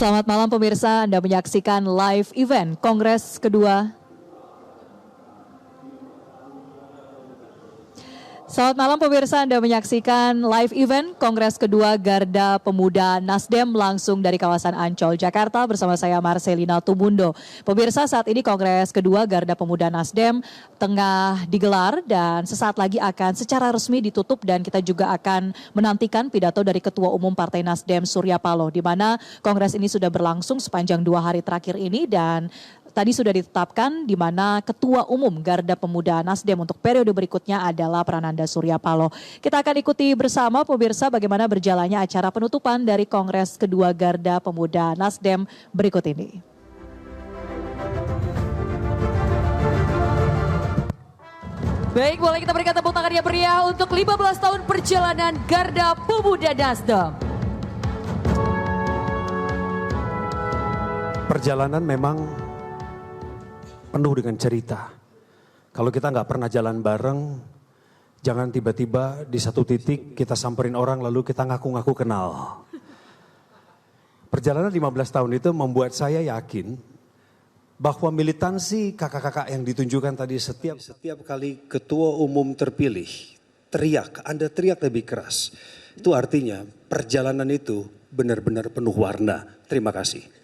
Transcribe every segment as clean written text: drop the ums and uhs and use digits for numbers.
Selamat malam pemirsa, Anda menyaksikan live event Kongres kedua. Selamat malam pemirsa, Anda menyaksikan live event Kongres kedua Garda Pemuda Nasdem langsung dari kawasan Ancol, Jakarta bersama saya Marcelina Tumundo. Pemirsa, saat ini Kongres kedua Garda Pemuda Nasdem tengah digelar dan sesaat lagi akan secara resmi ditutup dan kita juga akan menantikan pidato dari Ketua Umum Partai Nasdem Surya Paloh, di mana Kongres ini sudah berlangsung sepanjang 2 hari terakhir ini dan tadi sudah ditetapkan di mana Ketua Umum Garda Pemuda Nasdem untuk periode berikutnya adalah Prananda Surya Paloh. Kita akan ikuti bersama pemirsa bagaimana berjalannya acara penutupan dari Kongres kedua Garda Pemuda Nasdem berikut ini. Baik, boleh kita berikan tepuk tangan yang meriah untuk 15 tahun perjalanan Garda Pemuda Nasdem. Perjalanan memang penuh dengan cerita. Kalau kita nggak pernah jalan bareng, jangan tiba-tiba di satu titik kita samperin orang lalu kita ngaku-ngaku kenal. Perjalanan 15 tahun itu membuat saya yakin bahwa militansi kakak-kakak yang ditunjukkan tadi setiap kali ketua umum terpilih, teriak, Anda teriak lebih keras. Itu artinya perjalanan itu benar-benar penuh warna. Terima kasih.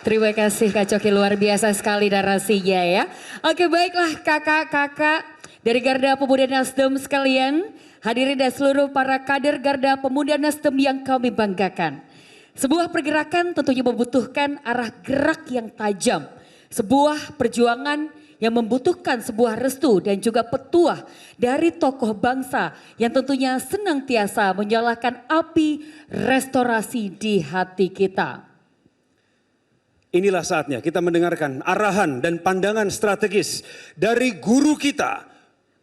Terima kasih Kak Coki, luar biasa sekali narasinya ya. Oke, baiklah kakak-kakak dari Garda Pemuda Nasdem sekalian, hadirin dan seluruh para kader Garda Pemuda Nasdem yang kami banggakan. Sebuah pergerakan tentunya membutuhkan arah gerak yang tajam. Sebuah perjuangan yang membutuhkan sebuah restu dan juga petuah dari tokoh bangsa yang tentunya senantiasa menyalakan api restorasi di hati kita. Inilah saatnya kita mendengarkan arahan dan pandangan strategis dari guru kita,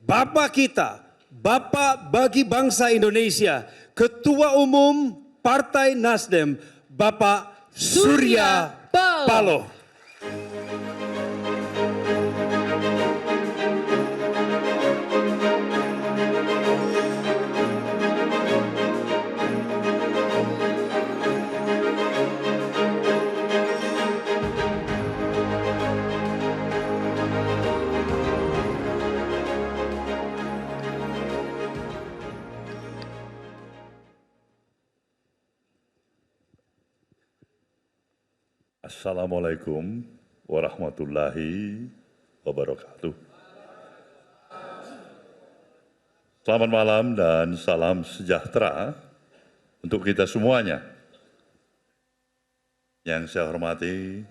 Bapak bagi bangsa Indonesia, Ketua Umum Partai Nasdem, Bapak Surya Paloh. Assalamualaikum warahmatullahi wabarakatuh. Selamat malam dan salam sejahtera untuk kita semuanya. Yang saya hormati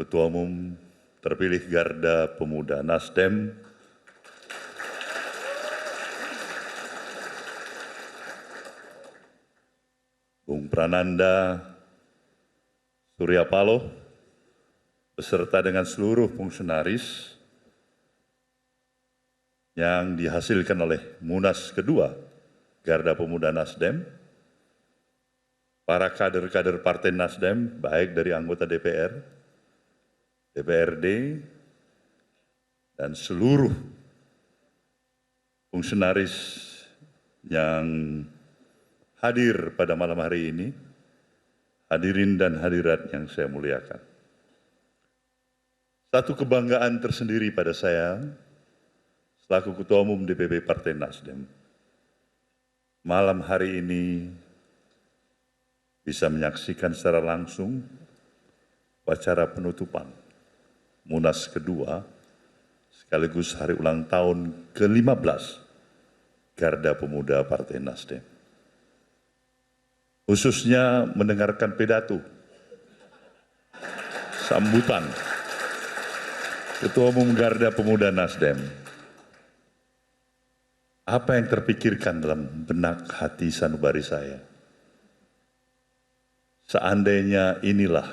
Ketua Umum terpilih Garda Pemuda Nasdem, Bung Prananda Surya Paloh, beserta dengan seluruh fungsionaris yang dihasilkan oleh Munas kedua Garda Pemuda Nasdem, para kader-kader Partai Nasdem, baik dari anggota DPR, DPRD, dan seluruh fungsionaris yang hadir pada malam hari ini. Hadirin dan hadirat yang saya muliakan. Satu kebanggaan tersendiri pada saya selaku Ketua Umum DPP Partai Nasdem. Malam hari ini bisa menyaksikan secara langsung upacara penutupan Munas kedua sekaligus hari ulang tahun ke-15 Garda Pemuda Partai Nasdem. Khususnya mendengarkan pidato sambutan Ketua Umum Garda Pemuda Nasdem. Apa yang terpikirkan dalam benak hati sanubari saya? Seandainya inilah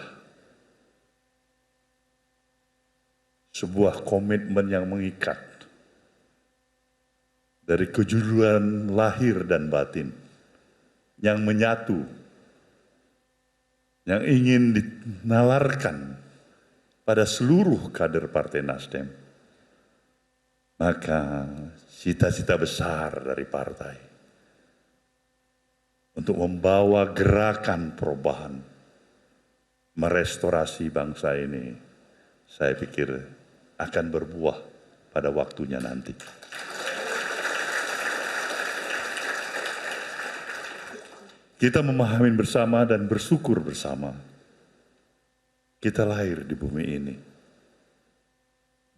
sebuah komitmen yang mengikat dari kejujuran lahir dan batin, yang menyatu, yang ingin dinalarkan pada seluruh kader Partai Nasdem, maka cita-cita besar dari partai untuk membawa gerakan perubahan, merestorasi bangsa ini, saya pikir akan berbuah pada waktunya nanti. Kita memahami bersama dan bersyukur bersama. Kita lahir di bumi ini.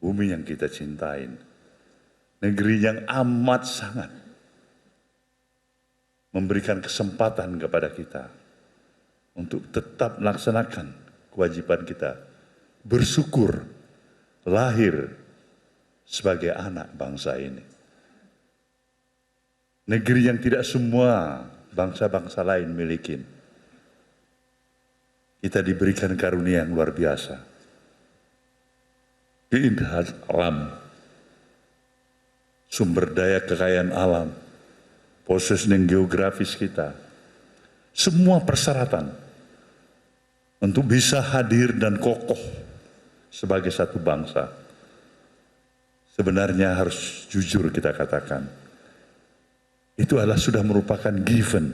Bumi yang kita cintain. Negeri yang amat sangat memberikan kesempatan kepada kita untuk tetap melaksanakan kewajiban kita. Bersyukur lahir sebagai anak bangsa ini. Negeri yang tidak semua bangsa-bangsa lain miliki. Kita diberikan karunia yang luar biasa. Keindahan alam, sumber daya kekayaan alam, positioning geografis kita, semua persyaratan untuk bisa hadir dan kokoh sebagai satu bangsa. Sebenarnya harus jujur kita katakan, itu adalah sudah merupakan given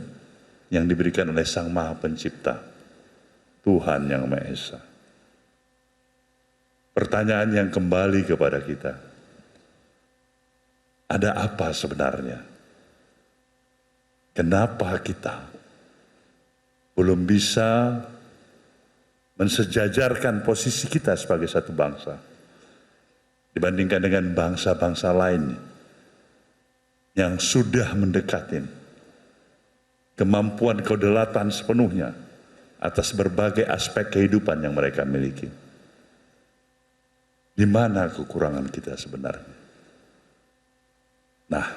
yang diberikan oleh Sang Maha Pencipta, Tuhan Yang Maha Esa. Pertanyaan yang kembali kepada kita, ada apa sebenarnya? Kenapa kita belum bisa mensejajarkan posisi kita sebagai satu bangsa dibandingkan dengan bangsa-bangsa lain yang sudah mendekatin kemampuan kedaulatan sepenuhnya atas berbagai aspek kehidupan yang mereka miliki. Di mana kekurangan kita sebenarnya? Nah,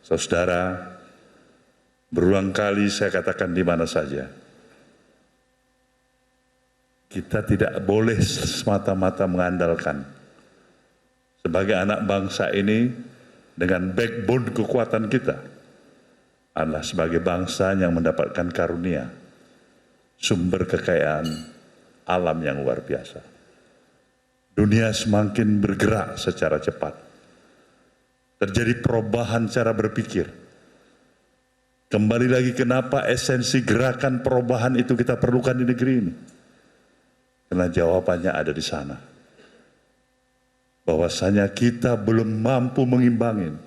saudara, berulang kali saya katakan di mana saja, kita tidak boleh semata-mata mengandalkan sebagai anak bangsa ini dengan backbone kekuatan kita adalah sebagai bangsa yang mendapatkan karunia, sumber kekayaan alam yang luar biasa. Dunia semakin bergerak secara cepat. Terjadi perubahan cara berpikir. Kembali lagi kenapa esensi gerakan perubahan itu kita perlukan di negeri ini. Karena jawabannya ada di sana. Bahwasanya kita belum mampu mengimbangin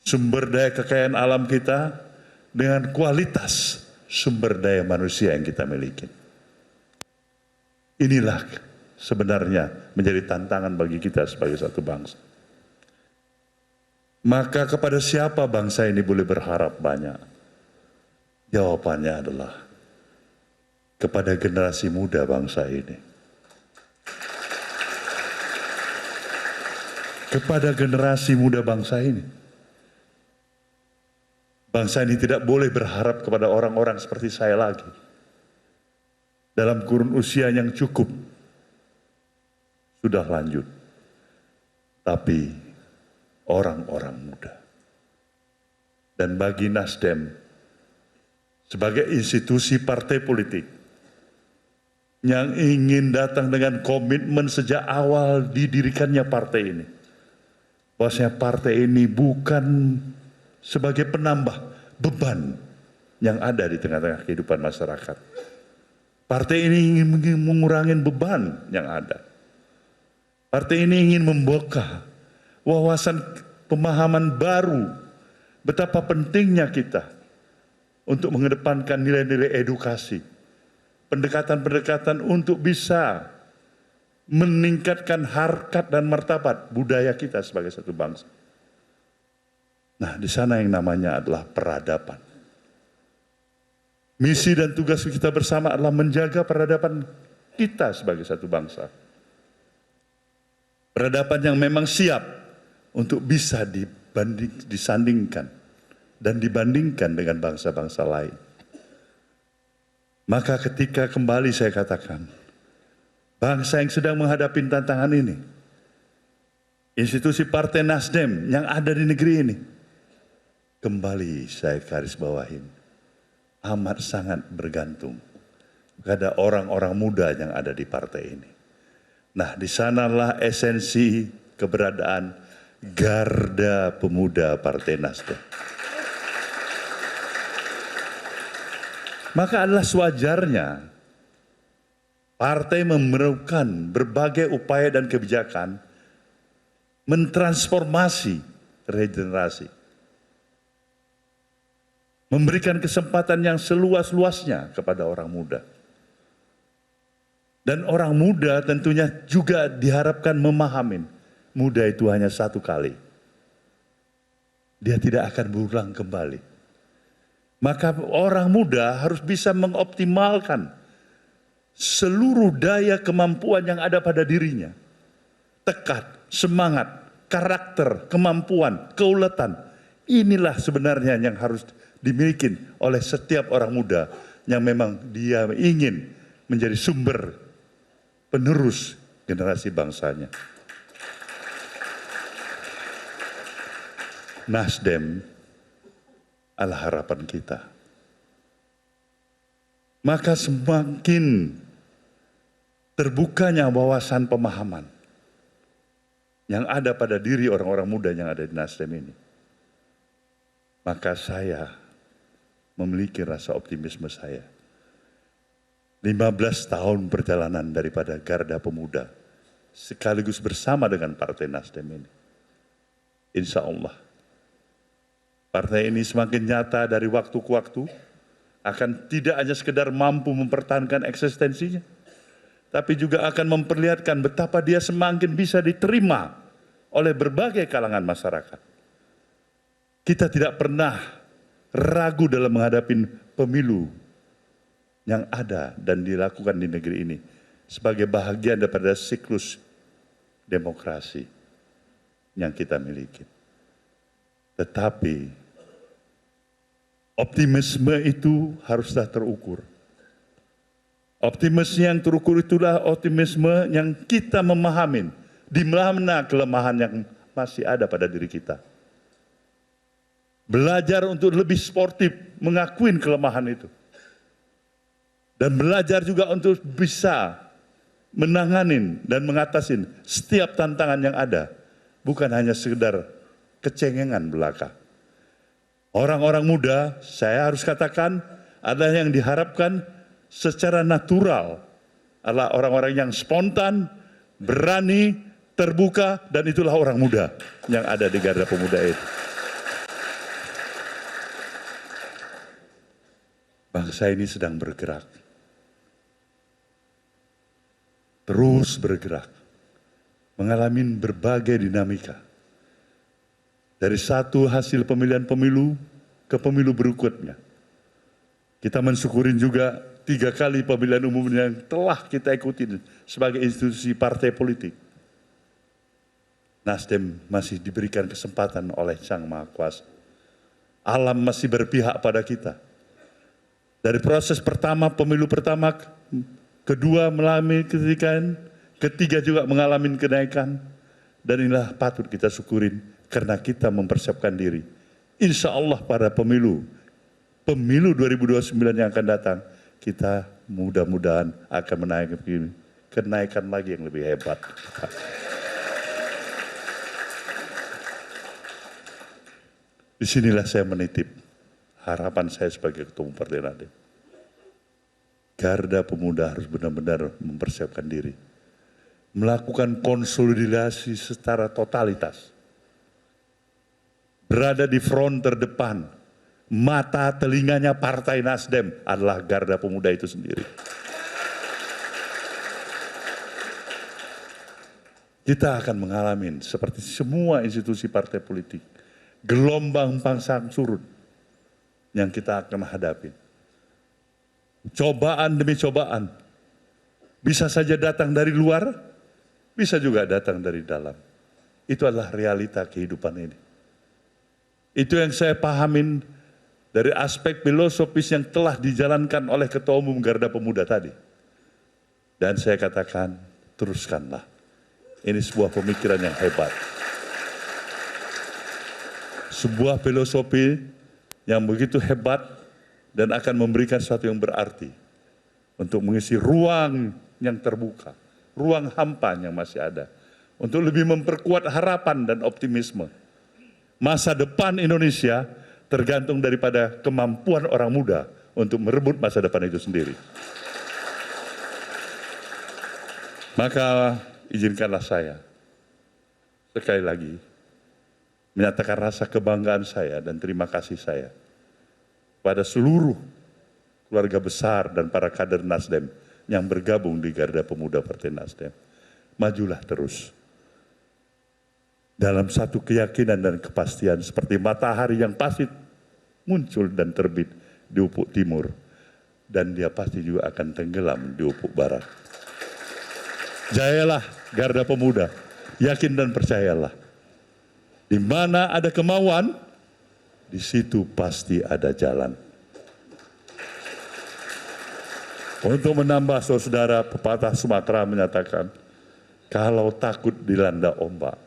sumber daya kekayaan alam kita dengan kualitas sumber daya manusia yang kita miliki. Inilah sebenarnya menjadi tantangan bagi kita sebagai satu bangsa. Maka kepada siapa bangsa ini boleh berharap banyak? Jawabannya adalah kepada generasi muda bangsa ini. Kepada generasi muda bangsa ini. Bangsa ini tidak boleh berharap kepada orang-orang seperti saya lagi. Dalam kurun usia yang cukup, sudah lanjut. Tapi orang-orang muda. Dan bagi Nasdem, sebagai institusi partai politik, yang ingin datang dengan komitmen sejak awal didirikannya partai ini, bahwasanya partai ini bukan sebagai penambah beban yang ada di tengah-tengah kehidupan masyarakat. Partai ini ingin mengurangi beban yang ada. Partai ini ingin membuka wawasan pemahaman baru betapa pentingnya kita untuk mengedepankan nilai-nilai edukasi, pendekatan-pendekatan untuk bisa meningkatkan harkat dan martabat budaya kita sebagai satu bangsa. Nah, di sana yang namanya adalah peradaban. Misi dan tugas kita bersama adalah menjaga peradaban kita sebagai satu bangsa. Peradaban yang memang siap untuk bisa disandingkan dan dibandingkan dengan bangsa-bangsa lain. Maka ketika kembali saya katakan, bangsa yang sedang menghadapi tantangan ini, institusi Partai Nasdem yang ada di negeri ini, kembali saya garis bawahin, amat sangat bergantung pada orang-orang muda yang ada di partai ini. Nah, di sanalah esensi keberadaan Garda Pemuda Partai Nasdem. Maka adalah sewajarnya partai memerlukan berbagai upaya dan kebijakan mentransformasi regenerasi. Memberikan kesempatan yang seluas-luasnya kepada orang muda. Dan orang muda tentunya juga diharapkan memahamin, muda itu hanya satu kali. Dia tidak akan berulang kembali. Maka orang muda harus bisa mengoptimalkan seluruh daya kemampuan yang ada pada dirinya. Tekad, semangat, karakter, kemampuan, keuletan. Inilah sebenarnya yang harus dimiliki oleh setiap orang muda yang memang dia ingin menjadi sumber penerus generasi bangsanya. Nasdem adalah harapan kita. Maka semakin terbukanya wawasan pemahaman yang ada pada diri orang-orang muda yang ada di Nasdem ini, maka saya memiliki rasa optimisme saya. 15 tahun perjalanan daripada Garda Pemuda sekaligus bersama dengan Partai Nasdem ini. Insya Allah partai ini semakin nyata dari waktu ke waktu, akan tidak hanya sekedar mampu mempertahankan eksistensinya, tapi juga akan memperlihatkan betapa dia semakin bisa diterima oleh berbagai kalangan masyarakat. Kita tidak pernah ragu dalam menghadapi pemilu yang ada dan dilakukan di negeri ini sebagai bahagian daripada siklus demokrasi yang kita miliki. Tetapi optimisme itu haruslah terukur. Optimisme yang terukur itulah optimisme yang kita memahami di mana kelemahan yang masih ada pada diri kita. Belajar untuk lebih sportif, mengakuin kelemahan itu. Dan belajar juga untuk bisa menanganin dan mengatasin setiap tantangan yang ada. Bukan hanya sekedar kecengengan belaka. Orang-orang muda, saya harus katakan, adalah yang diharapkan secara natural. Adalah orang-orang yang spontan, berani, terbuka, dan itulah orang muda yang ada di Garda Pemuda itu. Bangsa ini sedang bergerak. Terus bergerak. Mengalami berbagai dinamika. Dari satu hasil pemilihan pemilu ke pemilu berikutnya. Kita mensyukurin juga 3 kali pemilihan umum yang telah kita ikuti sebagai institusi partai politik. Nasdem masih diberikan kesempatan oleh Sang Maha Kuasa. Alam masih berpihak pada kita. Dari proses pertama, pemilu pertama, kedua mengalami kenaikan, ketiga juga mengalami kenaikan. Dan inilah patut kita syukurin karena kita mempersiapkan diri. Insya Allah pada pemilu 2029 yang akan datang, kita mudah-mudahan akan menaikkan kenaikan lagi yang lebih hebat. Disinilah saya menitip harapan saya sebagai Ketua Umum Partai Nasdem. Garda Pemuda harus benar-benar mempersiapkan diri. Melakukan konsolidasi secara totalitas. Berada di front terdepan. Mata telinganya Partai Nasdem adalah Garda Pemuda itu sendiri. Kita akan mengalami seperti semua institusi partai politik. Gelombang pasang surut yang kita akan hadapi. Cobaan demi cobaan. Bisa saja datang dari luar, bisa juga datang dari dalam. Itu adalah realita kehidupan ini. Itu yang saya pahamin dari aspek filosofis yang telah dijalankan oleh Ketua Umum Garda Pemuda tadi. Dan saya katakan, teruskanlah. Ini sebuah pemikiran yang hebat. Sebuah filosofi yang begitu hebat dan akan memberikan sesuatu yang berarti untuk mengisi ruang yang terbuka, ruang hampa yang masih ada, untuk lebih memperkuat harapan dan optimisme. Masa depan Indonesia tergantung daripada kemampuan orang muda untuk merebut masa depan itu sendiri. Maka izinkanlah saya sekali lagi menyatakan rasa kebanggaan saya dan terima kasih saya pada seluruh keluarga besar dan para kader Nasdem yang bergabung di Garda Pemuda Partai Nasdem. Majulah terus dalam satu keyakinan dan kepastian seperti matahari yang pasti muncul dan terbit di ufuk timur, dan dia pasti juga akan tenggelam di ufuk barat. Jayalah Garda Pemuda, yakin dan percayalah. Di mana ada kemauan, di situ pasti ada jalan. Untuk menambah saudara, pepatah Sumatera menyatakan, kalau takut dilanda ombak,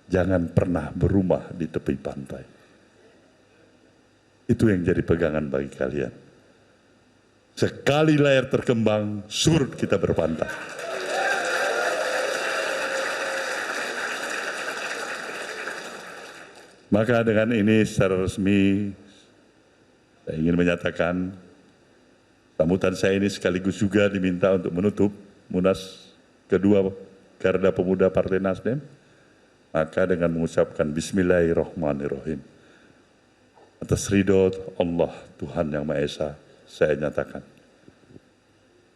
jangan pernah berumah di tepi pantai. Itu yang jadi pegangan bagi kalian. Sekali layar terkembang, surut kita berpantai. Maka dengan ini secara resmi saya ingin menyatakan sambutan saya ini sekaligus juga diminta untuk menutup Munas kedua Garda Pemuda Partai Nasdem. Maka dengan mengucapkan Bismillahirrahmanirrahim. Atas ridho Allah Tuhan Yang Maha Esa, saya nyatakan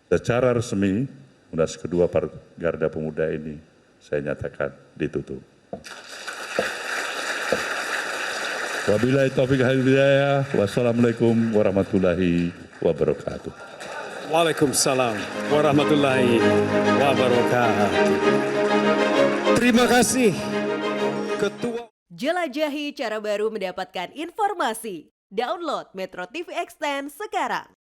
secara resmi Munas kedua Garda Pemuda ini saya nyatakan ditutup. Wabillahi taufiq wal hidayah. Wassalamualaikum warahmatullahi wabarakatuh. Waalaikumsalam warahmatullahi wabarakatuh. Terima kasih Ketua. Jelajahi cara baru mendapatkan informasi. Download Metro TV Extend sekarang.